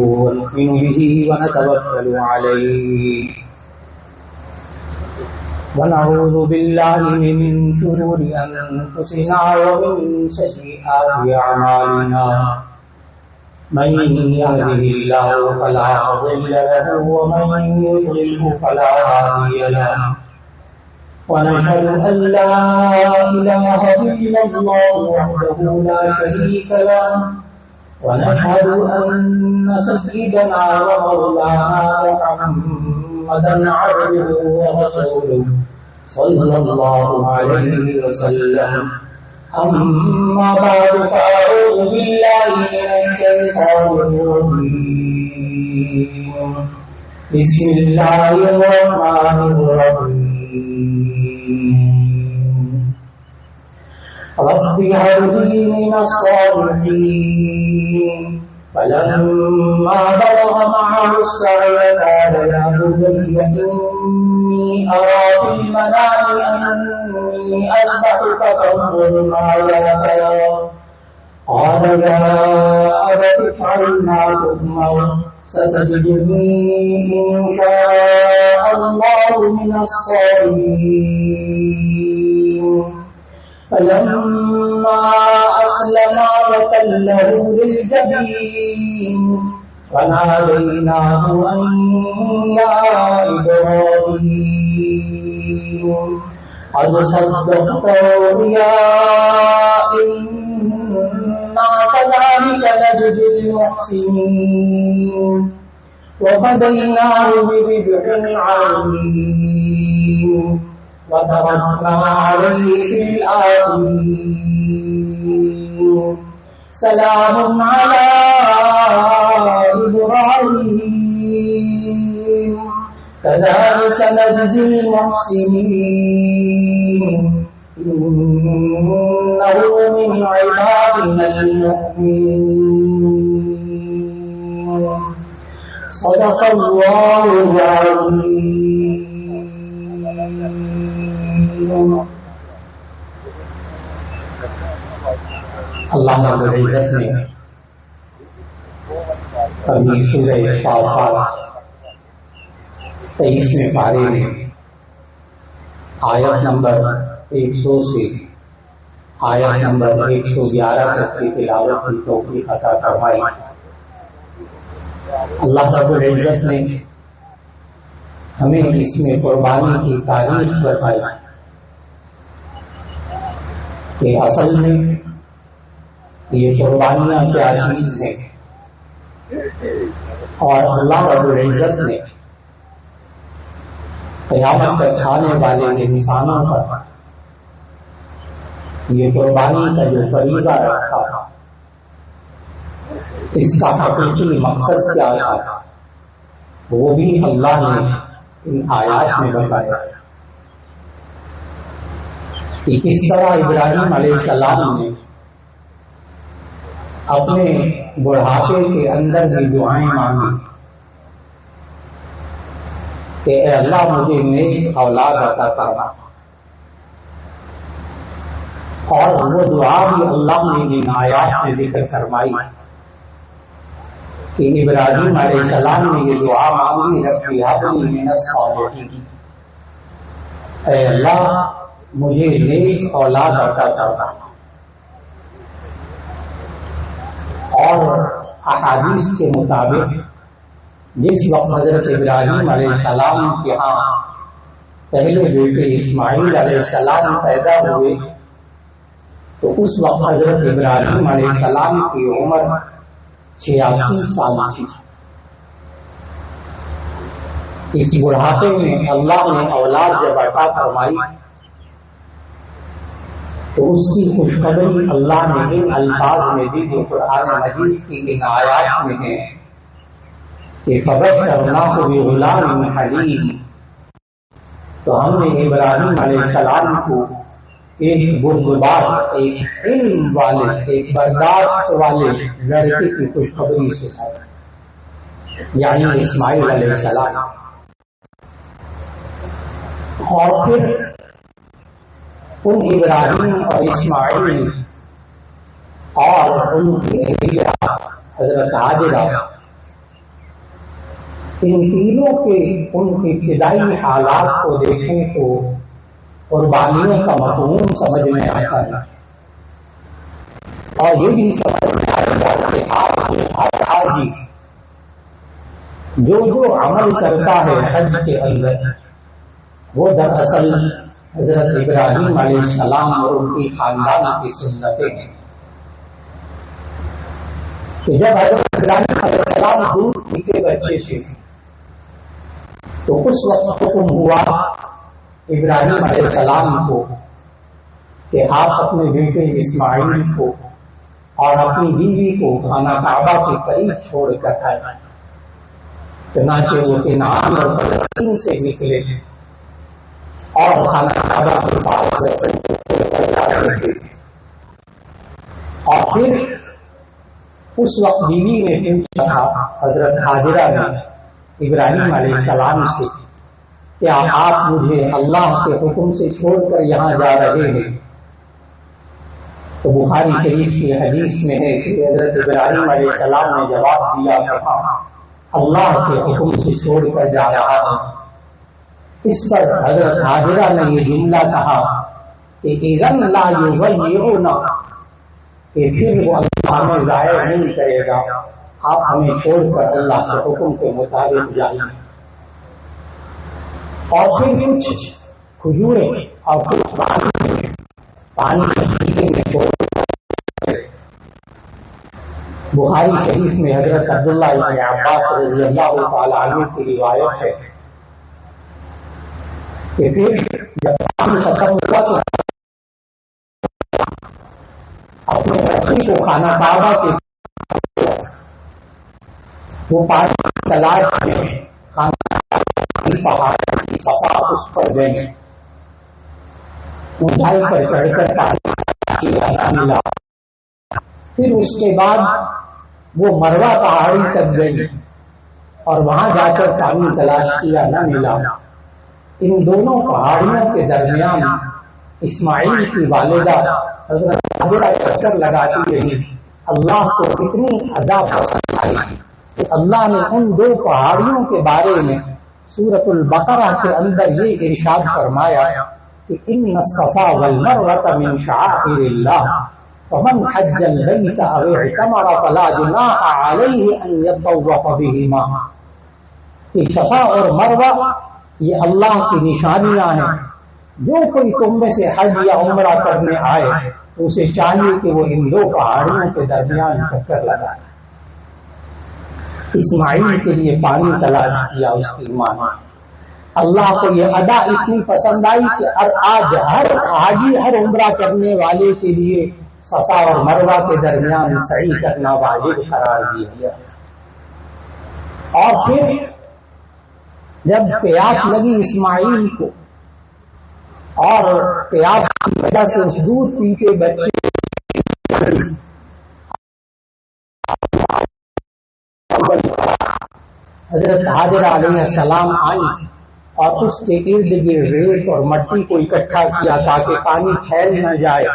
ونؤمن به ونتوكل عليه ونعوذ بالله من شرور أنفسنا ومن سيئات أعمالنا من يهده الله فلا مضل له ومن يضلله فلا هادي له ونشهد أن لا إله إلا الله وحده لا شريك له ونشهد أن سيدنا ومولانا محمدا عبده ورسوله صلى الله عليه وسلم أما بعد فأعوذ بالله من الشيطان الرجيم بسم الله الرحمن الرحيم رب هب لي من الصالحين فلما بلغ معه السعي قال يا بني إني أرى في المنام أني أذبحك فانظر ماذا ترى قال يا أبت افعل ما تؤمر ستجدني إن شاء الله من الصابرين فلما أسلما وتله للجبين وناديناه أن يا إبراهيم قد صدقت الرؤيا إنا كذلك نجزي المحسنين وفديناه بذبح عظيم وتركنا عليه في الآخرين سلام على إبراهيم كذلك نجزي المحسنين إنه من عبادنا المؤمنين صدق الله العظيم. اللہ رب العزت نے ابھی سورہ صافات 23ویں پارے میں آیت نمبر 100 سے آیت نمبر 111 تک کی تلاوت کی توفیق عطا فرمائی. اللہ رب العزت نے ہمیں اس میں قربانی کی تاریخ بتائی کہ اصل میں یہ قربانیاں کیا چیز ہیں، اور اللہ رب العزت نے قیامت تک آنے والے انسانوں پر یہ قربانی کا جو فریضہ رکھا تھا، اس کا حقیقی مقصد کیا تھا، وہ بھی اللہ نے ان آیات میں بتایا کہ کس طرح ابراہیم علیہ السلام نے اپنے بڑھاپے کے اندر بھی دعائیں مانگی کہ اے اللہ مجھے نیک اولاد عطا کرنا، اور وہ دعا بھی اللہ نے ان آیات میں ذکر فرمائی کہ ابراہیم علیہ السلام نے یہ دعا مانگی ربی ہب لی من الصالحین، اے اللہ مجھے نیک اولاد عطا کرنا. اور احادیث کے مطابق جس وقت حضرت ابراہیم علیہ السلام کے ہاں پہلے بیٹے اسماعیل علیہ السلام پیدا ہوئے تو اس وقت حضرت ابراہیم علیہ السلام کی عمر 86 سال تھی. اس بڑھاپے میں اللہ نے اولاد جب عطا فرمائی تو اس کی خوشخبری اللہ نے ان الفاظ میں دی جو قرآن مجید کی ان آیات میں ہیں کہ فبشرناہ بغلام حلیم، تو ہم نے ابراہیم علیہ السلام کو ایک بردبار، ایک علم والے، ایک برداشت والے لڑکے کی خوشخبری سنائی، یعنی اسماعیل علیہ السلام. اور پھر ان ابراہیم اور اسماعیل اور ان کی اہلیہ حضرت حاجرہ ان تینوں کے ان کے ابتدائی حالات کو دیکھیں تو قربانیوں کا مفہوم سمجھ میں آتا ہے، اور یہ بھی سمجھ میں آتا ہے کہ ہر حاجی جو عمل کرتا ہے حج کے اندر وہ دراصل حضرت ابراہیم علیہ السلام اور ان کی خاندان کی سنتیں ہیں۔ کہ جب حضرت ابراہیم علیہ السلام دودھ پیتے بچے تھے تو اس وقت حکم ہوا ابراہیم علیہ السلام کو کہ آپ اپنے بیٹے اسماعیل کو اور اپنی بیوی کو خانہ کعبہ کے قریب چھوڑ کر آئے۔ چنانچہ وہ کنعان اور فلسطین سے نکلے اور خانہ کعبہ کے پاس اور پھر اس وقت بیوی نے پوچھا حضرت حاجرہ نے ابراہیم علیہ السلام سے، کیا آپ مجھے اللہ کے حکم سے چھوڑ کر یہاں جا رہے ہیں؟ تو بخاری شریف کی حدیث میں ہے کہ حضرت ابراہیم علیہ السلام نے جواب دیا کہ اللہ کے حکم سے چھوڑ کر جا رہا ہوں۔ اس پر حضرت حاجرہ نے یہ جملہ کہا کہ اذن لا یضیعنا، کہ پھر وہ اللہ ہمیں ضائع نہیں کرے گا، آپ ہمیں چھوڑ کر اللہ کے حکم کے مطابق جائیں۔ اور پھر کچھ کھجوریں اور کچھ پانی میں چھوڑ۔ بخاری شریف میں حضرت عبداللہ ابن عباس رضی اللہ تعالیٰ عنہ کی روایت ہے کہ پھر جب پانی ختم ہوا تو اپنے بچے کو خانہ کعبہ کے وہ پانی تلاش میں خانہ پہاڑ کی صفا اس پر گئے، اونچائی پر چڑھ کر پانی ملا۔ پھر اس کے بعد وہ مروہ پہاڑی تک گئی اور وہاں جا کر پانی تلاش کیا، نہ ملا۔ ان دونوں پہاڑیوں کے درمیان اسماعیل کی والدہ حضرت حاجرہ چکر لگاتی رہی۔ اللہ کو اتنی ادا پسند آئی کہ اللہ نے ان دو پہاڑیوں کے بارے میں سورۃ البقرہ کے اندر یہ ارشاد فرمایا کہ ان الصفا والمروہ من شعائر اللہ فمن حج البیت او اعتمر فلا جناح علیہ ان یطوف بہما، کہ صفا اور مروہ یہ اللہ کی نشانیاں ہیں، جو کوئی تم میں سے حج یا عمرہ کرنے آئے تو اسے چاہیے کہ وہ ان دو پہاڑیوں کے درمیان چکر لگائے۔ اسماعیل کے لیے پانی تلاش کیا اس کی ماں نے۔ اللہ کو یہ ادا اتنی پسند آئی کہ آج ہر حاجی ہر عمرہ کرنے والے کے لیے صفا اور مروہ کے درمیان سعی کرنا واجب قرار دیا گیا۔ اور پھر جب پیاس لگی اسماعیل کو اور پیاس کی وجہ سے اس دودھ پیتے بچے حضرت حاجرہ علیہ السلام آئی اور اس کے ارد گرد ریت اور مٹی کو اکٹھا کیا تاکہ پانی پھیل نہ جائے،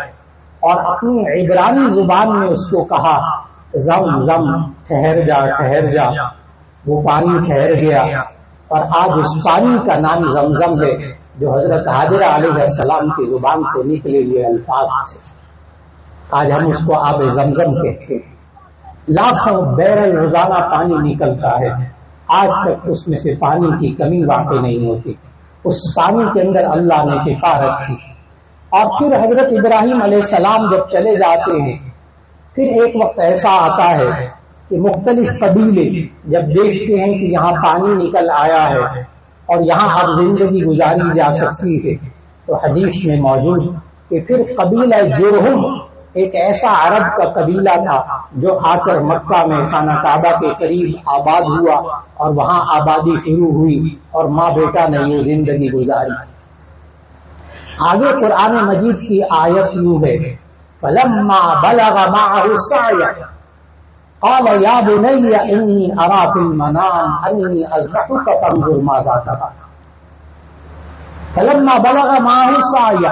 اور اپنی عبرانی زبان میں اس کو کہا زم زم، ٹھہر جا ٹھہر جا۔ وہ پانی ٹھہر گیا اور آج اس پانی کا نام زمزم ہے، جو حضرت حاجرہ علیہ السلام کی زبان سے نکلے ہوئے الفاظ تھے۔ آج ہم اس کو آب زمزم کہتے ہیں۔ لاکھوں بیرل روزانہ پانی نکلتا ہے، آج تک اس میں سے پانی کی کمی واقع نہیں ہوتی۔ اس پانی کے اندر اللہ نے شفا رکھی۔ اور پھر حضرت ابراہیم علیہ السلام جب چلے جاتے ہیں، پھر ایک وقت ایسا آتا ہے کہ مختلف قبیلے جب دیکھتے ہیں کہ یہاں پانی نکل آیا ہے اور یہاں اب زندگی گزاری جا سکتی ہے، تو حدیث میں موجود کہ پھر قبیلہ جرہم ایک ایسا عرب کا قبیلہ تھا جو آ کر مکہ میں خانہ کعبہ کے قریب آباد ہوا اور وہاں آبادی شروع ہوئی اور ماں بیٹا نے یہ زندگی گزاری۔ آگے قرآن مجید کی آیت یوں ہے فَلَمَّا بَلَغَ مَعَهُ السَّعْيَ قَالَ يَا بُنَيَّ إِنِّي أَرَىٰ فِي الْمَنَامِ أَنِّي أَذْبَحُكَ فَانظُرْ مَاذَا تَرَىٰ۔ فَلَمَّا بَلَغَ مَعَهُ السَّعْيَ،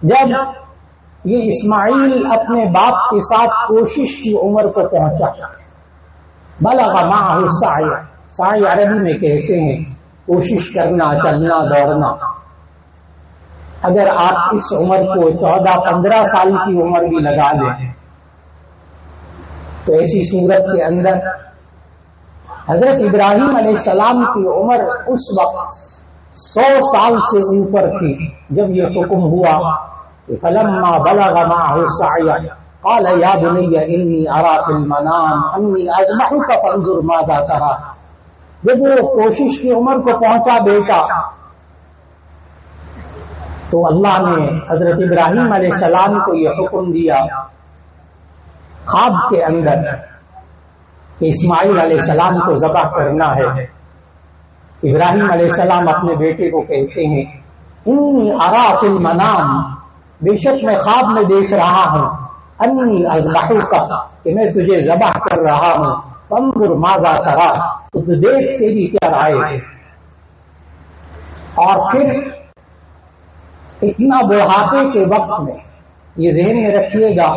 جب یہ اسماعیل اپنے باپ کے ساتھ کوشش کی عمر کو پہنچا، بلغ معه السعی، سعی عربی میں کہتے ہیں کوشش کرنا، چلنا، دوڑنا۔ اگر آپ اس عمر کو 14-15 سال کی عمر بھی لگا لیں تو ایسی صورت کے اندر حضرت ابراہیم علیہ السلام کی عمر اس وقت 100 سال سے اوپر تھی جب یہ حکم ہوا کہ فلما بلغ معه السعي قال يا بني اني ارى في المنام اني اذبحك فانظر ماذا ترى۔ جب وہ کوشش کی عمر کو پہنچا بیٹا تو اللہ نے حضرت ابراہیم علیہ السلام کو یہ حکم دیا خواب کے اندر کہ اسماعیل علیہ السلام کو ذبح کرنا ہے۔ ابراہیم علیہ السلام اپنے بیٹے کو کہتے ہیں انی ارا فی المنام، بے شک میں خواب میں دیکھ رہا ہوں، انی اذبحک، کہ میں تجھے ذبح کر رہا ہوں، فانظر ماذا ترى، تو دیکھ تیری کیا رائے ہے۔ اور پھر اتنا بڑھاپے کے وقت میں یہ ذہن میں رکھیے گا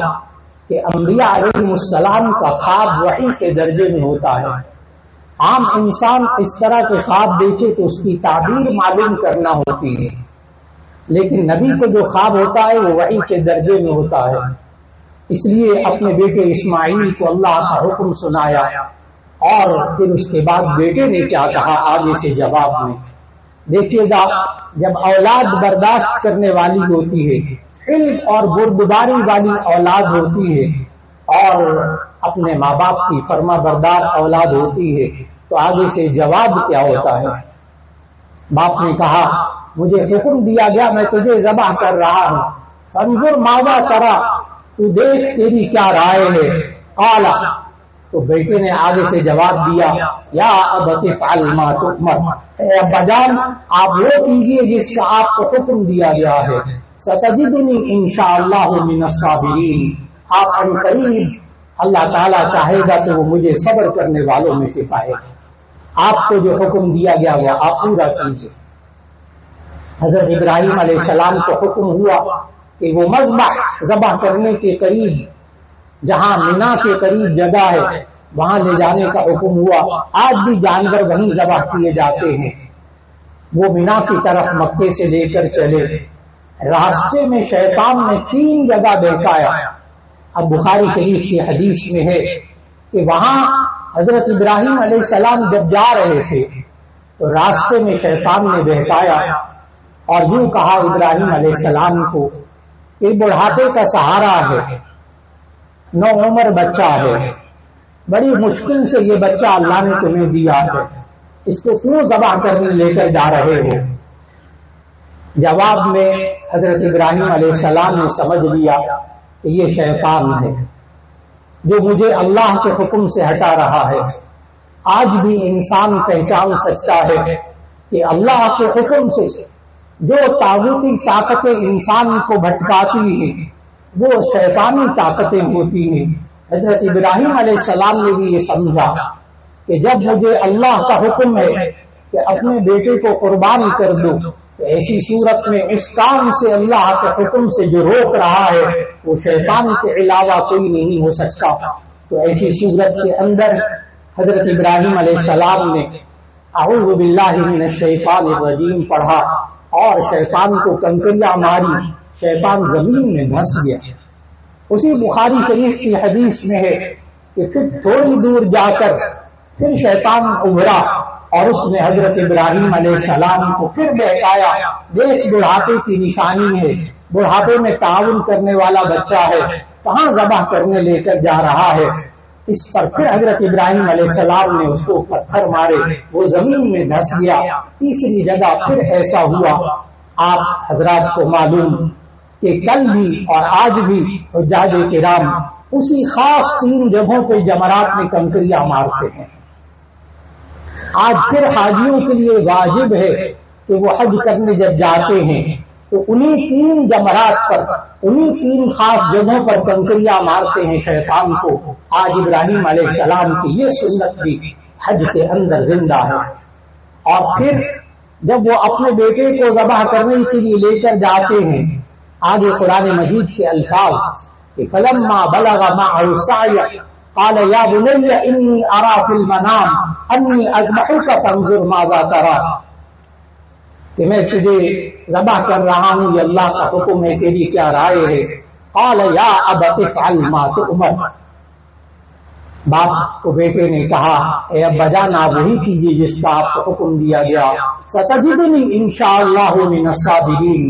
کہ انبیاء علیہ السلام کا خواب وحی کے درجے میں ہوتا ہے۔ عام انسان اس طرح کے خواب دیکھے تو اس کی تعبیر معلوم کرنا ہوتی ہے، لیکن نبی کو جو خواب ہوتا ہے وہ وحی کے درجے میں ہوتا ہے۔ اس لیے اپنے بیٹے اسماعیل کو اللہ کا حکم سنایا اور پھر اس کے بعد بیٹے نے کیا کہا آگے سے جواب میں دیکھیے گا۔ جب اولاد برداشت کرنے والی ہوتی ہے، علم اور بردباری والی اولاد ہوتی ہے اور اپنے ماں باپ کی فرما بردار اولاد ہوتی ہے تو آگے سے جواب کیا ہوتا ہے۔ باپ نے کہا مجھے حکم دیا گیا میں تجھے ذبح کر رہا ہوں، فانظر ماذا ترى، تو دیکھ تیری کیا رائے ہے۔ قال، تو بیٹے نے آگے سے جواب دیا یا ابت افعل ما تؤمر، اے ابا جان آپ وہ کیجیے جس کا آپ کو حکم دیا گیا ہے، ستجدنی انشاءاللہ من الصابرین، آپ ان قریب اللہ تعالیٰ چاہے گا تو وہ مجھے صبر کرنے والوں میں سے پائے گا۔ آپ کو جو حکم دیا گیا وہ آپ پورا کیجیے۔ حضرت ابراہیم علیہ السلام کو حکم ہوا کہ وہ مذبح ذبح کرنے کے قریب جہاں مینا کے قریب جگہ ہے وہاں لے جانے کا حکم ہوا۔ آج بھی جانور وہیں ذبح کیے جاتے ہیں۔ وہ مینا کی طرف مکے سے لے کر چلے، راستے میں شیطان نے 3 جگہ بہکایا۔ اب بخاری شریف کی حدیث میں ہے کہ وہاں حضرت ابراہیم علیہ السلام جب جا رہے تھے تو راستے میں شیطان نے بہکایا اور یوں کہا ابراہیم علیہ السلام کو کہ بڑھاپے کا سہارا ہے، 9 عمر بچہ ہے، بڑی مشکل سے یہ بچہ اللہ نے تمہیں دیا ہے، اس کو کیوں ذبح کرنے لے کر جا رہے ہو؟ جواب میں حضرت ابراہیم علیہ السلام نے سمجھ لیا کہ یہ شیطان ہے جو مجھے اللہ کے حکم سے ہٹا رہا ہے۔ آج بھی انسان پہچان سکتا ہے کہ اللہ کے حکم سے جو طاغوتی طاقتیں انسان کو بھٹکاتی ہیں وہ شیطانی طاقتیں ہوتی ہیں۔ حضرت ابراہیم علیہ السلام نے بھی یہ سمجھا کہ جب مجھے اللہ کا حکم ہے کہ اپنے بیٹے کو قربان کر دو تو ایسی صورت میں اس کام سے اللہ کے حکم سے جو روک رہا ہے وہ شیطان کے علاوہ کوئی نہیں ہو سکتا۔ تو ایسی صورت کے اندر حضرت ابراہیم علیہ السلام نے اعوذ باللہ من الشیطان الرجیم پڑھا اور شیطان کو کنکریاں ماری، شیطان زمین میں دھس گیا۔ اسی بخاری شریف کی حدیث میں ہے کہ پھر تھوڑی دور جا کر پھر شیطان ابھرا اور اس نے حضرت ابراہیم علیہ السلام کو پھر بہکایا، دیکھ بڑھاپے کی نشانی ہے، بڑھاپے میں تعاون کرنے والا بچہ ہے، کہاں ذبح کرنے لے کر جا رہا ہے۔ اس پر پھر حضرت ابراہیم علیہ السلام نے اس کو پتھر مارے، وہ زمین میں دھس گیا۔ تیسری جگہ پھر ایسا ہوا۔ آپ حضرات کو معلوم کہ کل بھی اور آج بھی حجاج کرام اسی خاص 3 جگہوں پہ جمرات میں کنکریاں مارتے ہیں۔ آج پھر حاجیوں کے لیے واجب ہے کہ وہ حج کرنے جب جاتے ہیں تو انہی 3 جمرات پر، انہی 3 خاص جگہوں پر کنکریاں مارتے ہیں شیطان کو۔ آج ابراہیم علیہ السلام کی یہ سنت بھی حج کے اندر زندہ ہے۔ اور پھر جب وہ اپنے بیٹے کو ذبح کرنے کے لیے لے کر جاتے ہیں، آگے قرآن مجید کے الفاظ کہ فلما بلغ معه السعي قال یا بنی انی ارا فی المنام انی اذبحک فانظر ماذا ترى، کہ میں تجھے ذبح کر رہا ہوں، یہ اللہ کا حکم ہے، تیری کیا رائے ہے؟ قال یا ابت افعل ما تؤمر، باپ کو بیٹے نے کہا اے ابا جان آپ وہی کیجیے جس کا آپ کو حکم دیا گیا، ستجدنی انشاءاللہ من الصابرین،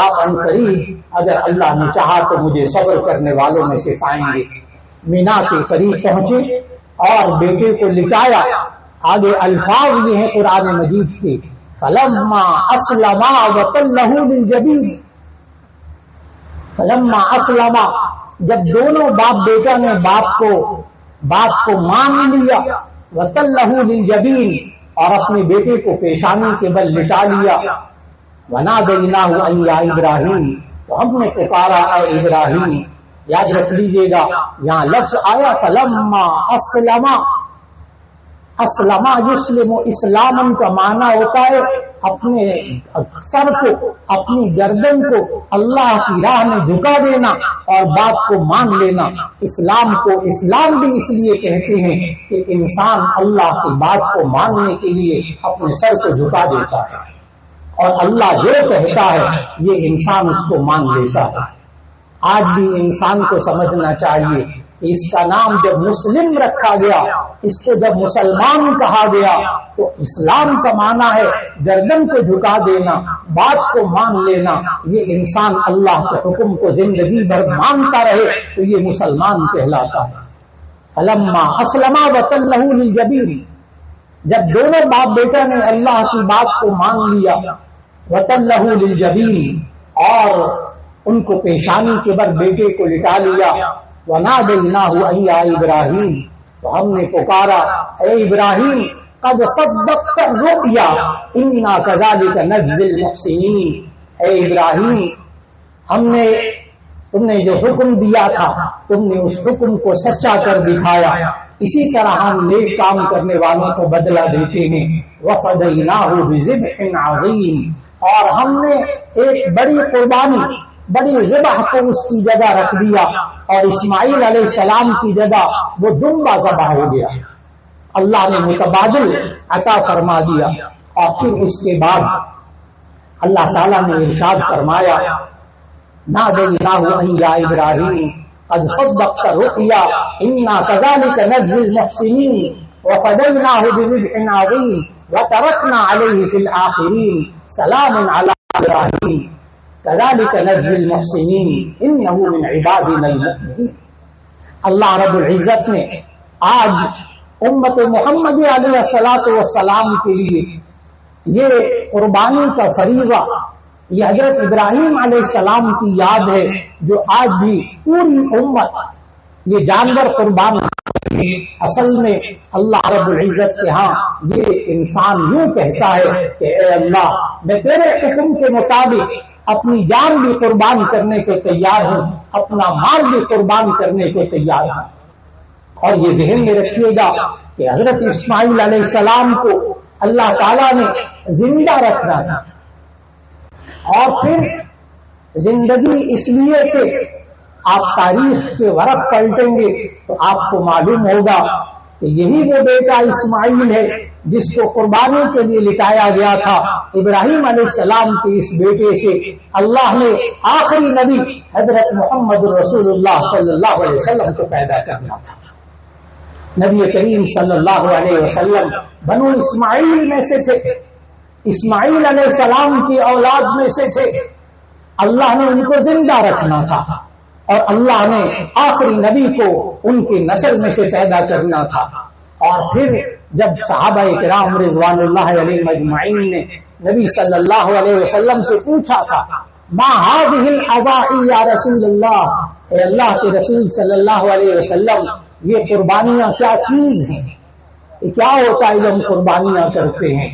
آپ ان قریب اگر اللہ نے چاہا تو مجھے صبر کرنے والوں میں سے پائیں گے۔ مینا کے قریب پہنچے اور بیٹے کو لٹایا۔ آگے الفاظ یہ ہیں قرآن مجید کے، فلما اسلما وتلہ للجبین، فلما اسلما، جب دونوں باپ بیٹا نے باپ کو مان لیا، وتلہ للجبین، اور اپنے بیٹے کو پیشانی کے بل لٹا لیا، ونادیناہ ان یا ابراہیم، تو ہم نے پکارا اے ابراہیم۔ یاد رکھ لیجیے گا یہاں لفظ آیا فلما اسلما، اسلما یسلم اسلامن کا معنی ہوتا ہے اپنے سر کو، اپنی گردن کو اللہ کی راہ میں جھکا دینا اور باپ کو مان لینا۔ اسلام کو اسلام بھی اس لیے کہتے ہیں کہ انسان اللہ کی بات کو ماننے کے لیے اپنے سر کو جھکا دیتا ہے، اور اللہ جو کہتا ہے یہ انسان اس کو مان لیتا ہے۔ آج بھی انسان کو سمجھنا چاہیے کہ اس کا نام جب مسلم رکھا گیا، اس کو جب مسلمان کہا گیا، تو اسلام کا معنی ہے گردن کو جھکا دینا، بات کو مان لینا۔ یہ انسان اللہ کے حکم کو زندگی بھر مانتا رہے تو یہ مسلمان کہلاتا ہے۔ فلما اسلما وتلہ للجبین، جب دونوں باپ بیٹا نے اللہ کی بات کو مان لیا، وتلہ للجبین، اور ان کو پیشانی کے بر بیٹے کو لٹا لیا، ونادیناہ ان یا ابراہیم، تو ہم نے پکارا اے ابراہیم، قد صدقت الرؤیا انا کذالک نجزی المحسنین، اے ابراہیم تم نے جو حکم دیا تھا تم نے اس حکم کو سچا کر دکھایا، اسی طرح ہم نیک کام کرنے والوں کو بدلہ دیتے ہیں۔ وفدیناہ بذبح عظیم، اور ہم نے ایک بڑی قربانی، بڑی ذبح کو اس کی جگہ رکھ دیا، اور اسماعیل علیہ السلام کی جگہ وہ دمبا ذبح ہو گیا۔ اللہ نے متبادل عطا فرما دیا، اور پھر اس کے بعد اللہ تعالیٰ نے ارشاد فرمایا نادیناہ ان یا ابراہیم قد صدقت الرؤیا انا کذالک نجزی المحسنین وفدیناہ بذبح عظیم وترکنا علیہ فی الآخرین سلام علی ابراہیم کذالک نجزی المحسنین انہ من عبادنا المؤمنین۔ اللہ رب العزت نے آج امت محمد علیہ الصلوۃ والسلام کے لیے یہ قربانی کا فریضہ، یہ حضرت ابراہیم علیہ السلام کی یاد ہے، جو آج بھی پوری امت یہ جانور قربان کرتے ہیں۔ اصل میں اللہ رب العزت کے ہاں یہ انسان یوں کہتا ہے کہ اے اللہ، میں تیرے حکم کے مطابق اپنی جان بھی قربان کرنے کو تیار ہوں، اپنا مال بھی قربان کرنے کو تیار ہوں۔ اور یہ ذہن میں رکھیے گا کہ حضرت اسماعیل علیہ السلام کو اللہ تعالیٰ نے زندہ رکھنا تھا، اور پھر زندگی اس لیے کہ آپ تاریخ کے ورق پلٹیں گے تو آپ کو معلوم ہوگا کہ یہی وہ بیٹا اسماعیل ہے جس کو قربانی کے لیے لٹایا گیا تھا۔ ابراہیم علیہ السلام کے اس بیٹے سے اللہ نے آخری نبی حضرت محمد رسول اللہ صلی اللہ علیہ وسلم کو پیدا کرنا تھا۔ نبی کریم صلی اللہ علیہ وسلم بنو اسماعیل میں سے تھے، اسماعیل علیہ السلام کی اولاد میں سے تھے۔ اللہ نے ان کو زندہ رکھنا تھا، اور اللہ نے آخری نبی کو ان کی نسل میں سے پیدا کرنا تھا۔ اور پھر جب صحابہ کرام رضوان اللہ علیہم اجمعین نے نبی صلی اللہ علیہ وسلم سے پوچھا تھا ما هذه الاضاحی یا رسول اللہ، اے اللہ کے رسول صلی اللہ علیہ وسلم، یہ قربانیاں کیا چیز ہیں، یہ کیا ہوتا ہے جو ہم قربانیاں کرتے ہیں؟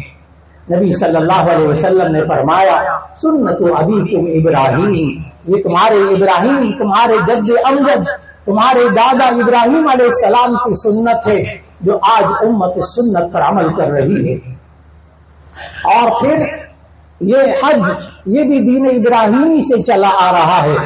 نبی صلی اللہ علیہ وسلم نے فرمایا سنت ابیکم ابراہیم، یہ تمہارے ابراہیم، تمہارے جد امجد، تمہارے دادا ابراہیم علیہ السلام کی سنت ہے جو آج امت سنت پر عمل کر رہی ہے۔ اور پھر یہ حج، یہ بھی دین ابراہیمی سے چلا آ رہا ہے،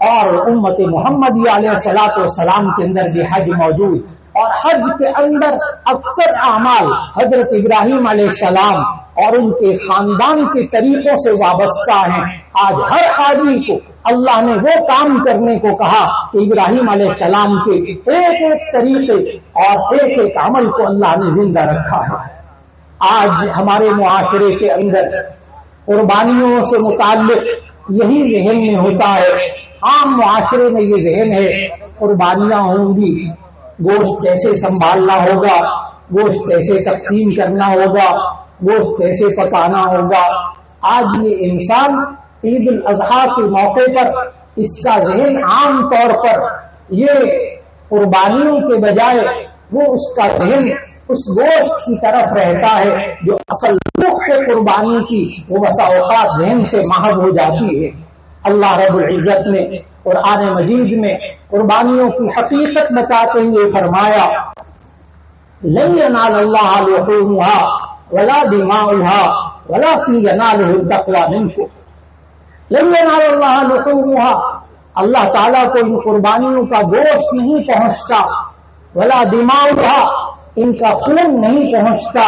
اور امت محمدی علیہ الصلوۃ والسلام کے اندر بھی حج موجود۔ اور حج کے اندر اکثر اعمال حضرت ابراہیم علیہ السلام اور ان کے خاندان کے طریقوں سے وابستہ ہیں۔ آج ہر آدمی کو اللہ نے وہ کام کرنے کو کہا کہ ابراہیم علیہ السلام کے ایک ایک طریقے اور ایک ایک عمل کو اللہ نے زندہ رکھا ہے۔ آج ہمارے معاشرے کے اندر قربانیوں سے متعلق یہی ذہن میں ہوتا ہے، عام معاشرے میں یہ ذہن ہے قربانیاں ہوں گی، گوشت کیسے سنبھالنا ہوگا، گوشت کیسے تقسیم کرنا ہوگا، گوشت کیسے پکانا ہوگا۔ آج یہ انسان عید الاضحیٰ کے موقع پر اس کا ذہن عام طور پر یہ قربانیوں کے بجائے وہ اس کا ذہن اس گوشت کی طرف رہتا ہے جو اصل رخ ہے قربانی کی، وہ بسا اوقات ذہن سے محو ہو جاتی ہے۔ اللہ رب العزت نے قرآن مجید میں قربانیوں کی حقیقت بتاتے ہوئے فرمایا لن ينال الله لحومها ولا دماؤها ولكن يناله التقوى منكم۔ لن ينال الله لحومها، اللہ تعالیٰ کو ان قربانیوں کا گوشت نہیں پہنچتا، ولا دماؤها، ان کا خون نہیں پہنچتا،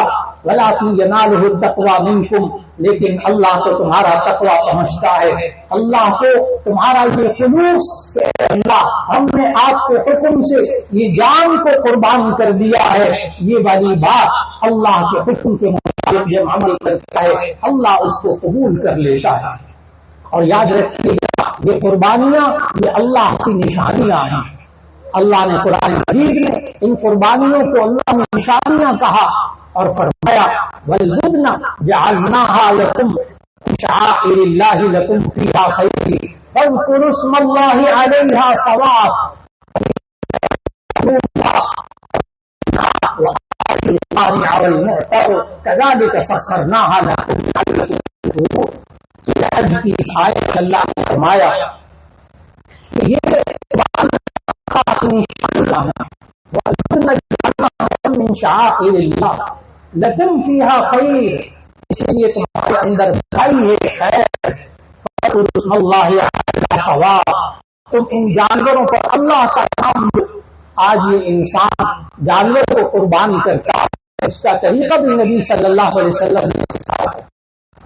ولكن يناله التقوى منكم، لیکن اللہ کو تمہارا تقوی پہنچتا ہے۔ اللہ کو تمہارا یہ خلوص کہ اللہ ہم نے آپ کے حکم سے یہ جان کو قربان کر دیا ہے، یہ والی بات اللہ کے حکم کے مطابق جب عمل کرتا ہے اللہ اس کو قبول کر لیتا ہے۔ اور یاد رکھیے گا یہ قربانیاں یہ اللہ کی نشانیاں ہیں۔ اللہ نے قرآن مجید میں ان قربانیوں کو اللہ نے نشانیاں کہا اور فرمایا وَالْبُدْنَ جَعَلْنَاهَا لَكُمْ مِنْ شَعَائِرِ اللَّهِ لَكُمْ فِيهَا خَيْرٌ فَاذْكُرُوا اسْمَ اللَّهِ عَلَيْهَا صَوَافَ كَذَلِكَ سَخَّرْنَاهَا لَكُمْ لَعَلَّكُمْ تَشْكُرُونَ۔ حج کی اس آیت میں اللہ نے فرمایا کہ یہ من شعائر اللہ لکم فیہا خیر، اس لیے تمہارے اندر بھائی ہے خیر، فاذکروا اللہ علیہ صواف، تم ان جانوروں پر اللہ کا نام لو۔ آج یہ انسان جانور کو قربان کرتا ہے، اس کا طریقہ بھی نبی صلی اللہ علیہ وسلم نے سکھایا ہے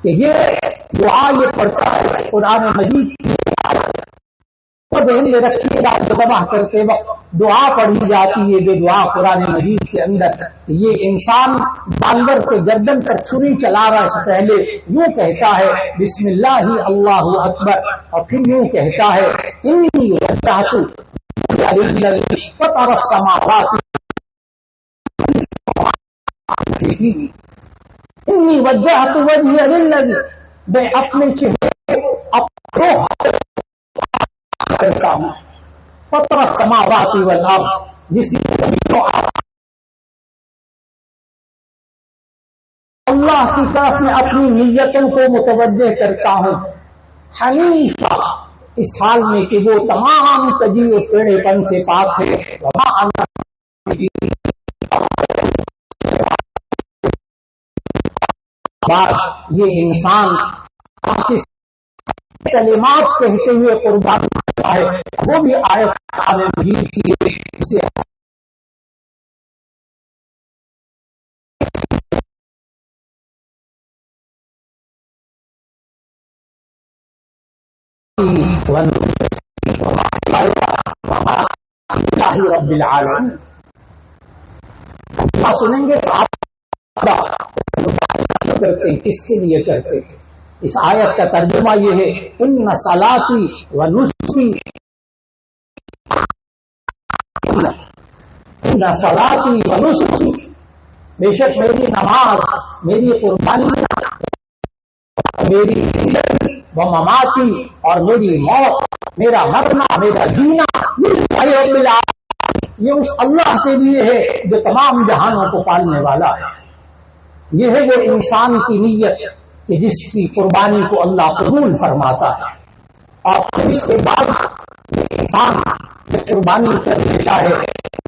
کہ یہ دعا یہ پڑھتا ہے قرآن مجید کی ذہن میں رکھیے گا، ذبح کرتے وقت دعا پڑھی جاتی ہے جو دعا قرآن مجید کے اندر یہ انسان جانور کے گردن پر چھری چلا رہا سے پہلے یوں کہتا ہے بسم اللہ اللہ اکبر، اور پھر یوں کہتا ہے انی وجہت للذی فطر السماوات انی وجہت وجہی للذی، میں اپنے چہرے اپنے کرتا ہوں فطر السماوات والارض، جس نے اللہ کی طرف میں اپنی نیتوں کو متوجہ کرتا ہوں، حنیفہ اس حال میں کہ وہ تمام کجی و ٹیڑھے پن سے پاک ہے، وما انا یہ انسان کلمات کہتے ہوئے قربان کرتا ہے، وہ بھی آیت قرآن مجید کی اسے رب العالمین سنیں گے تو آپ کرتے ہیں، کس کے لیے کرتے ہیں؟ اس آیت کا ترجمہ یہ ہے ان صلاتی و نسکی، ان صلاتی و نسکی، بے شک میری نماز، میری قربانی، میری و مماتی اور میری موت، میرا مرنا، میرا جینا، یہ اس اللہ کے لیے ہے جو تمام جہانوں کو پالنے والا ہے۔ یہ ہے وہ انسان کی نیت کہ جس کی قربانی کو اللہ قبول فرماتا ہے، اور اس کے بعد انسان قربانی کر لیتا ہے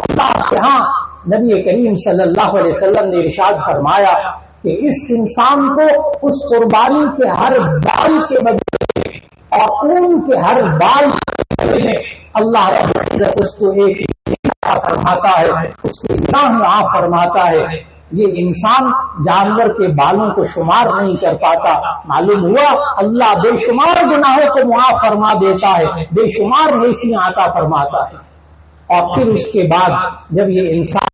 اللہ کے ہاں نبی کریم صلی اللہ علیہ وسلم نے ارشاد فرمایا کہ اس انسان کو اس قربانی کے ہر بال کے بدلے اور اون کے ہر بال کے بدلے اللہ رب العزت اس کو ایک فرماتا ہے، اس کے گناہ معاف فرماتا ہے۔ یہ انسان جانور کے بالوں کو شمار نہیں کر پاتا، معلوم ہوا اللہ بے شمار گناہوں کو معاف فرما دیتا ہے، بے شمار نیکیاں عطا فرماتا ہے۔ اور پھر اس کے بعد جب یہ انسان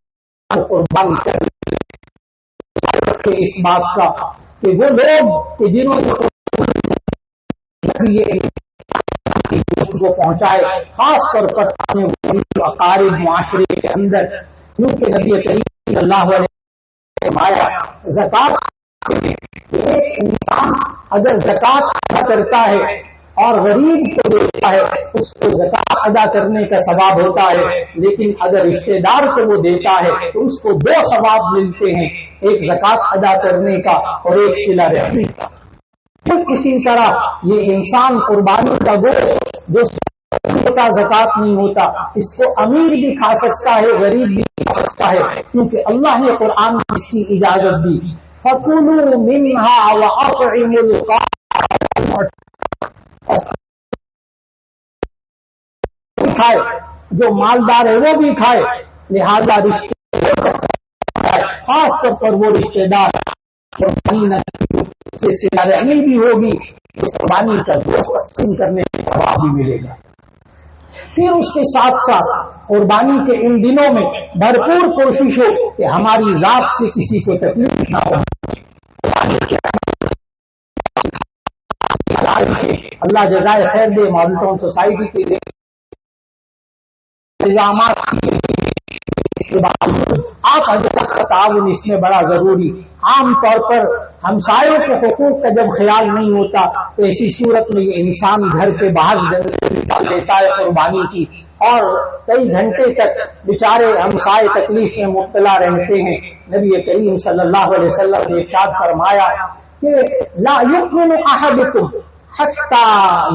کو قربان کر اس بات کا کہ وہ لوگ کہ جنہوں نے یہ کو پہنچائے، خاص طور پر اپنے اقارب معاشرے کے اندر، کیونکہ نبی کریم صلی اللہ علیہ وسلم فرمایا زکات، ایک انسان اگر زکات ادا کرتا ہے اور غریب کو دیتا ہے اس کو زکات ادا کرنے کا ثواب ہوتا ہے، لیکن اگر رشتے دار کو وہ دیتا ہے تو اس کو دو ثواب ملتے ہیں، ایک زکات ادا کرنے کا اور ایک صلہ رحمی کا۔ اسی طرح یہ انسان قربانی کا گوشت جو کا زکات نہیں ہوتا، اس کو امیر بھی کھا سکتا ہے، غریب بھی کھا سکتا ہے، کیونکہ اللہ نے قرآن میں اس کی اجازت دی۔ فَكُلُوا مِنْهَا وَأَطْعِمُوا الْقَانِعَ، کھائے جو مالدار ہے وہ بھی کھائے، لہذا رشتے خاص طور پر وہ رشتے دار سے صلہ رحمی بھی ہوگی، قربانی کا گوشت تقسیم کرنے کا ثواب بھی ملے گا۔ پھر اس کے ساتھ ساتھ قربانی کے ان دنوں میں بھرپور کوشش ہو کہ ہماری ذات سے کسی کو تکلیف نہ ہو۔ اللہ جزائے خیر دے، ماڈل سوسائٹی کے انتظامات آپ حضرت کا تعاون اس میں بڑا ضروری۔ عام طور پر ہمسایوں کے حقوق کا جب خیال نہیں ہوتا تو ایسی صورت میں یہ انسان گھر کے باہر نکال دیتا ہے قربانی کی، اور کئی گھنٹے تک بیچارے ہمسائے تکلیف میں مبتلا رہتے ہیں۔ نبی کریم صلی اللہ علیہ وسلم نے ارشاد فرمایا کہ لا یؤمن احدکم حتی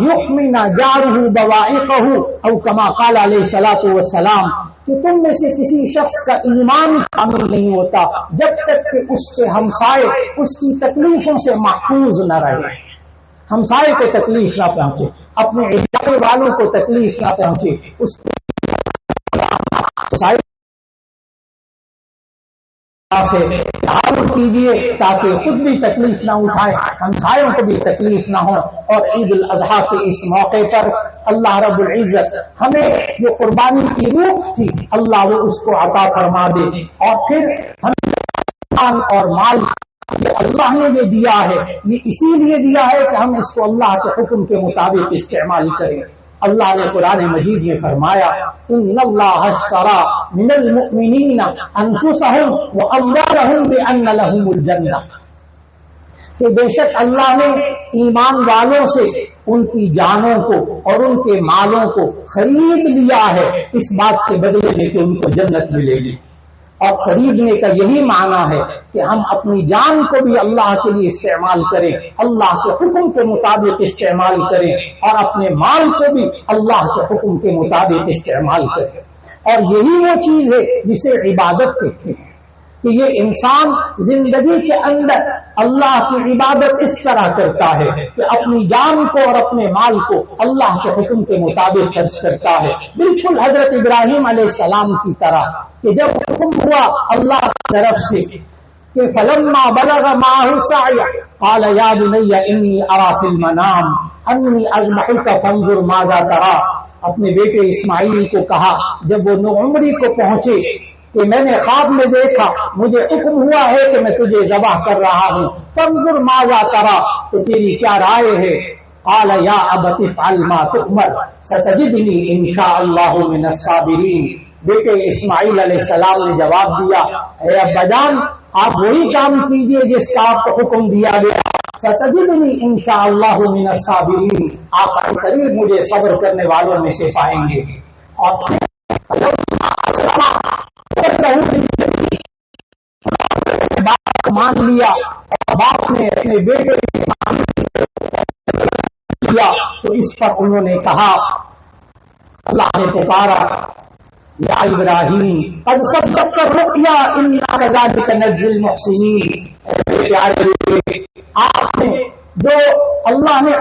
یحمن جارہ بوائقہ، او کما قال علیہ الصلوۃ والسلام، کہ تم میں سے کسی شخص کا ایمان کامل نہیں ہوتا جب تک کہ اس کے ہمسائے اس کی تکلیفوں سے محفوظ نہ رہے، ہمسائے کو تکلیف نہ پہنچے، اپنے علاقے والوں کو تکلیف نہ پہنچے، اس سے تعاون کیجیے تاکہ خود بھی تکلیف نہ اٹھائے، ہمسایوں کو بھی تکلیف نہ ہو۔ اور عید الاضحیٰ کے اس موقع پر اللہ رب العزت ہمیں جو قربانی کی روح تھی اللہ وہ اس کو عطا فرما دے، اور پھر ہم اور مال یہ اللہ نے جو دیا ہے یہ اسی لیے دیا ہے کہ ہم اس کو اللہ کے حکم کے مطابق استعمال کریں۔ اللہ نے قرآن مجید میں فرمایا ان اللہ اشترى من المؤمنین انفسهم واموالهم بان لهم الجنہ، کہ بے شک اللہ نے ایمان والوں سے ان کی جانوں کو اور ان کے مالوں کو خرید لیا ہے اس بات کے بدلے میں کہ ان کو جنت ملے گی۔ اور خریدنے کا یہی معنی ہے کہ ہم اپنی جان کو بھی اللہ کے لیے استعمال کریں، اللہ کے حکم کے مطابق استعمال کریں، اور اپنے مال کو بھی اللہ کے حکم کے مطابق استعمال کریں۔ اور یہی وہ چیز ہے جسے عبادت کہتے ہیں، کہ یہ انسان زندگی کے اندر اللہ کی عبادت اس طرح کرتا ہے کہ اپنی جان کو اور اپنے مال کو اللہ کے حکم کے مطابق خرچ کرتا ہے، بالکل حضرت ابراہیم علیہ السلام کی طرح کہ جب حکم ہوا اللہ کی طرف سے کہ فلما بلغ معه السعي قال يا بني اني ارى في المنام اني اذبحك فانظر ماذا ترى، اپنے بیٹے اسماعیل کو کہا جب وہ نوعمری کو پہنچے کہ میں نے خواب میں دیکھا، مجھے حکم ہوا ہے کہ میں تجھے ذبح کر رہا ہوں، فانظر ماذا ترى، تو تیری کیا رائے ہے؟ قال يا ابت افعل ما تؤمر ستجدنی ان شاء اللہ من الصابرین۔ بیٹے اسماعیل علیہ السلام نے جواب دیا اے ابا جان آپ وہی کام کیجئے جس کا آپ کو حکم دیا گیا، ستجدنی ان شاء اللہ من الصابرین، آپ قریب مجھے صبر کرنے والوں میں سے پائیں گے۔ اور باپ مان لیا اور باپ نے اپنے بیٹے کیا تو اس پر انہوں نے کہا، اللہ نے پکارا یا ابراہیم قد صدقت الرؤیا انا كذلك نجزي المحسنین، آپ نے جو اللہ نے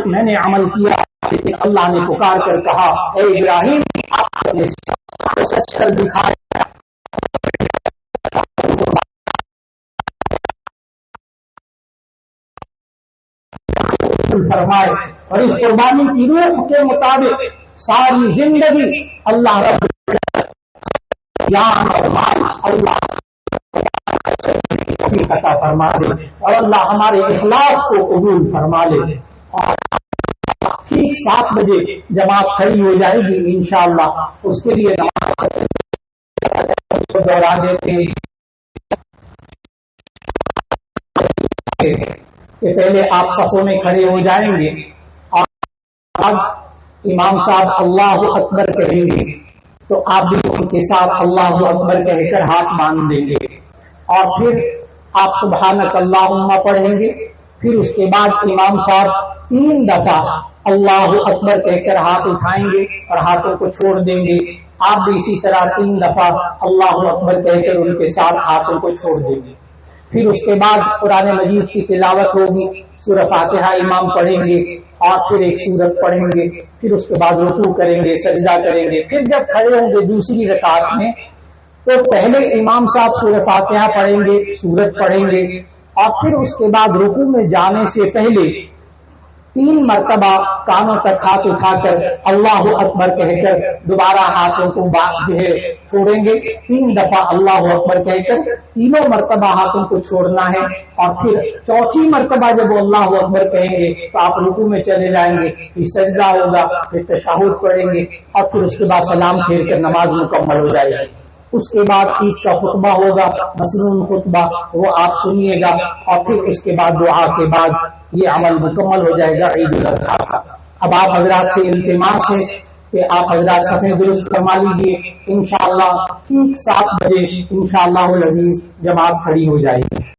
میں نے عمل کیا، لیکن اللہ نے پکار کر کہا اے ابراہیم آپ نے سچ کر دکھایا، فرمائے، اور اس قربانی کی روح کے مطابق ساری زندگی اللہ رب جان اور مال اللہ عطا فرما دے، اور اللہ ہمارے اخلاص کو قبول فرما لے۔ اور ٹھیک 7 بجے جماعت کھڑی ہو جائے گی انشاءاللہ، اس کے لیے نماز دوہرا دیتے ہیں کہ پہلے آپ صفوں میں کھڑے ہو جائیں گے اور اب امام صاحب اللہ اکبر کہیں گے تو آپ بھی ان کے ساتھ اللہ اکبر کہہ کر ہاتھ باندھ دیں گے، اور پھر آپ سبحانک اللہم پڑھیں گے، پھر اس کے بعد امام صاحب 3 دفعہ اللہ اکبر کہہ کر ہاتھ اٹھائیں گے اور ہاتھوں کو چھوڑ دیں گے، آپ بھی اسی طرح 3 دفعہ اللہ اکبر کہہ کر ان کے ساتھ ہاتھوں کو چھوڑ دیں گے۔ پھر اس کے بعد قرآن مجید کی تلاوت ہوگی، سورہ فاتحہ امام پڑھیں گے اور پھر ایک سورت پڑھیں گے، پھر اس کے بعد رکوع کریں گے، سجدہ کریں گے، پھر جب کھڑے ہوں گے دوسری رکعت میں تو پہلے امام صاحب سورہ فاتحہ پڑھیں گے، سورت پڑھیں گے، اور پھر اس کے بعد رکوع میں جانے سے پہلے 3 مرتبہ کانوں تک ہاتھ اٹھا کر اللہ اکبر کہہ کر دوبارہ ہاتھوں کو چھوڑیں گے، 3 دفعہ اللہ اکبر کہہ کر 3 مرتبہ ہاتھوں کو چھوڑنا ہے، اور پھر 4تھی مرتبہ جب وہ اللہ اکبر کہیں گے تو آپ رکوع میں چلے جائیں گے، پھر سجدہ ہوگا، پھر تشہد پڑھیں گے، اور پھر اس کے بعد سلام پھیر کر نماز مکمل ہو جائے گی۔ اس کے بعد عید کا خطبہ ہوگا، مسنون خطبہ، وہ آپ سنیے گا، اور پھر اس کے بعد دعا کے بعد یہ عمل مکمل ہو جائے گا عید الاضحیٰ کا۔ اب آپ حضرات سے التماس ہے کہ آپ حضرات صفیں درست فرما لیجیے، انشاءاللہ ٹھیک 7 بجے انشاءاللہ العزیز جماعت کھڑی ہو جائے گی۔